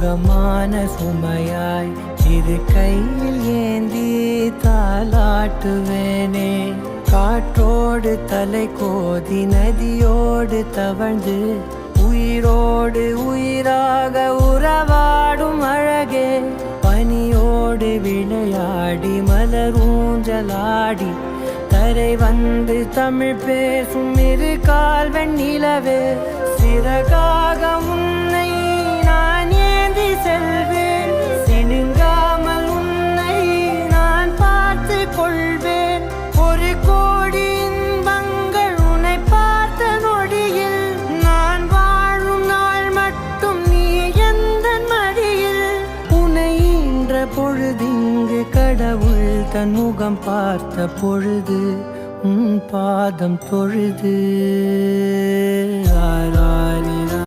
சுகமான சுமையாய் இரு கையில் ஏந்தி தாலாட்டுவேனே. காற்றோடு தலை கோதி நதியோடு தவழ்ந்து உயிரோடு உயிராக உறவாடும் அழகே. பனியோடு விளையாடி மலரூஞ்சலாடி கரை வந்து தமிழ் பேசும் இரு கால் வெண்ணிலவே. சிறகாக உன்னை நான் ஏந்தி செல்வேன், சினுங்காமல் உன்னை நான் பார்த்து கொள்வேன். ஒரு கோடி இன்பங்கள் உன்னை பார்த்த நொடியில், நான் வாழும் நாள் மட்டும் நீ எந்த மடியில். உன்னை ஈன்ற பொழுதிங்கு கடவுள் தன் முகம் பார்த்த பொழுது உன் பாதம் தொழுது. ஆரா